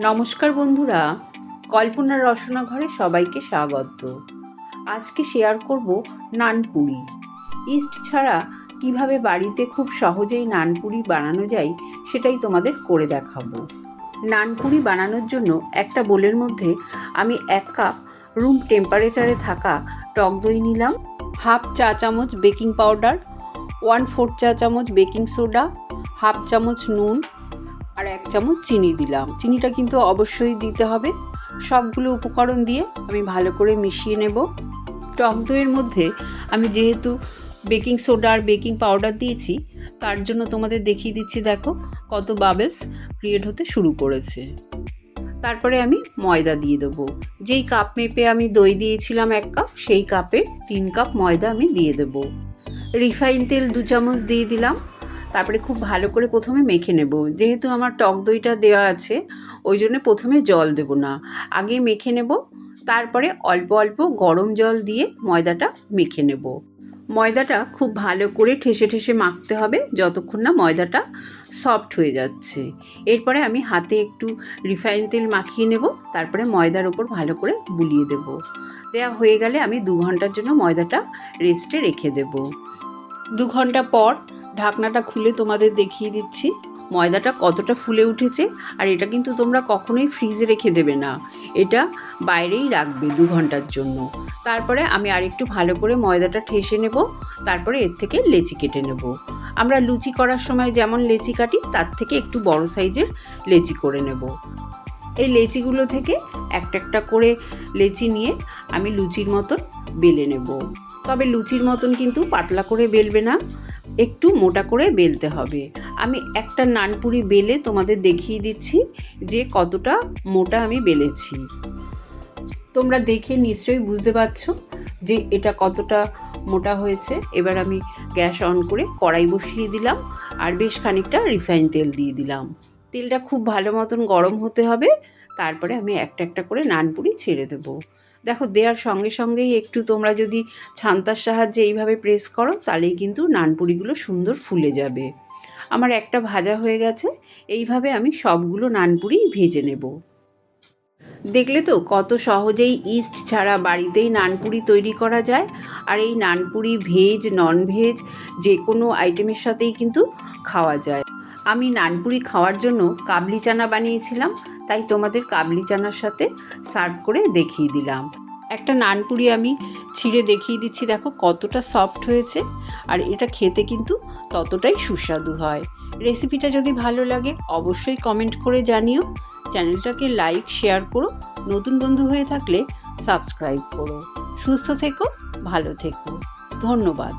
নমস্কার বন্ধুরা, কল্পনার রসনা ঘরে সবাইকে স্বাগত। আজকে শেয়ার করব নানপুরি। ইস্ট ছাড়া কিভাবে বাড়িতে খুব সহজেই নানপুরি বানানো যায় সেটাই তোমাদের করে দেখাবো। নানপুরি বানানোর জন্য একটা বোলের মধ্যে আমি 1 কাপ রুম টেম্পারেচারে থাকা টক দই নিলাম, হাফ চা চামচ বেকিং পাউডার, 1/4 চা চামচ বেকিং সোডা, হাফ চামচ নুন আর 1 চামচ চিনি দিলাম। চিনিটা কিন্তু অবশ্যই দিতে হবে। সবগুলো উপকরণ দিয়ে আমি ভালো করে মিশিয়ে নেব। টক দইয়ের মধ্যে আমি যেহেতু বেকিং সোডা আর বেকিং পাউডার দিয়েছি, তার জন্য তোমাদের দেখিয়ে দিচ্ছি, দেখো কত বাবলস ক্রিয়েট হতে শুরু করেছে। তারপরে আমি ময়দা দিয়ে দেবো। যেই কাপ মেপে আমি দই দিয়েছিলাম 1 কাপ, সেই কাপে 3 কাপ ময়দা আমি দিয়ে দেবো। রিফাইন তেল 2 চামচ দিয়ে দিলাম। তারপরে খুব ভালো করে প্রথমে মেখে নেব। যেহেতু আমার টক দইটা দেওয়া আছে, ওই জন্য প্রথমে জল দেব না, আগে মেখে নেব। তারপরে অল্প অল্প গরম জল দিয়ে ময়দাটা মেখে নেব। ময়দাটা খুব ভালো করে ঠেসে ঠেসে মাখতে হবে যতক্ষণ না ময়দাটা সফট হয়ে যাচ্ছে। এরপরে আমি হাতে একটু রিফাইন তেল মাখিয়ে নেব। তারপরে ময়দার ওপর ভালো করে বুলিয়ে দেব। দেওয়া হয়ে গেলে আমি 2 ঘন্টার জন্য ময়দাটা রেস্টে রেখে দেব। 2 ঘন্টা পর ঢাকনাটা খুলে তোমাদের দেখিয়ে দিচ্ছি ময়দাটা কতটা ফুলে উঠেছে। আর এটা কিন্তু তোমরা কখনোই ফ্রিজে রেখে দেবে না, এটা বাইরেই রাখবে 2 ঘন্টার জন্য। তারপরে আমি আরেকটু ভালো করে ময়দাটা ঠেসে নেব। তারপরে এর থেকে লেচি কেটে নেব। আমরা লুচি করার সময় যেমন লেচি কাটি, তার থেকে একটু বড় সাইজের লেচি করে নেব। এই লেচিগুলো থেকে একটা একটা করে লেচি নিয়ে আমি লুচির মতন বেলে নেব। তবে লুচির মতন কিন্তু পাতলা করে বেলবে না, একটু মোটা করে বেলতে হবে। আমি একটা নানপুরি বেলে তোমাদের দেখিয়ে দিচ্ছি যে কতটা মোটা আমি বেলেছি। তোমরা দেখে নিশ্চয়ই বুঝতে পারছো যে এটা কতটা মোটা হয়েছে। এবার আমি গ্যাস অন করে কড়াই বসিয়ে দিলাম আর বেশ খানিকটা রিফাইন তেল দিয়ে দিলাম। তেলটা খুব ভালো মতন গরম হতে হবে। তারপরে আমি একটা একটা করে নানপুরি ছেড়ে দেবো। দেখো, দেওয়ার সঙ্গে সঙ্গেই একটু তোমরা যদি ছান্তার সাহায্যে এইভাবে প্রেস করো, তাহলেই কিন্তু নানপুরিগুলো সুন্দর ফুলে যাবে। আমার একটা ভাজা হয়ে গেছে। এইভাবে আমি সবগুলো নানপুরি ভেজে নেব। দেখলে তো কত সহজেই ইস্ট ছাড়া বাড়িতেই নানপুরি তৈরি করা যায়। আর এই নানপুরি ভেজ নন ভেজ যে কোনো আইটেমের সাথেই কিন্তু খাওয়া যায়। আমি নানপুরি খাওয়ার জন্য কাবলি চানা বানিয়েছিলাম, তাই তোমাদের কাবলি চানার সাথে সার্ভ করে দেখিয়ে দিলাম। একটা নানপুরি আমি ছিঁড়ে দেখিয়ে দিচ্ছি, দেখো কতটা সফট হয়েছে। আর এটা খেতে কিন্তু ততটাই সুস্বাদু হয়। রেসিপিটা যদি ভালো লাগে অবশ্যই কমেন্ট করে জানিও। চ্যানেলটাকে লাইক শেয়ার করো। নতুন বন্ধু হয়ে থাকলে সাবস্ক্রাইব করো। সুস্থ থেকো, ভালো থেকো। ধন্যবাদ।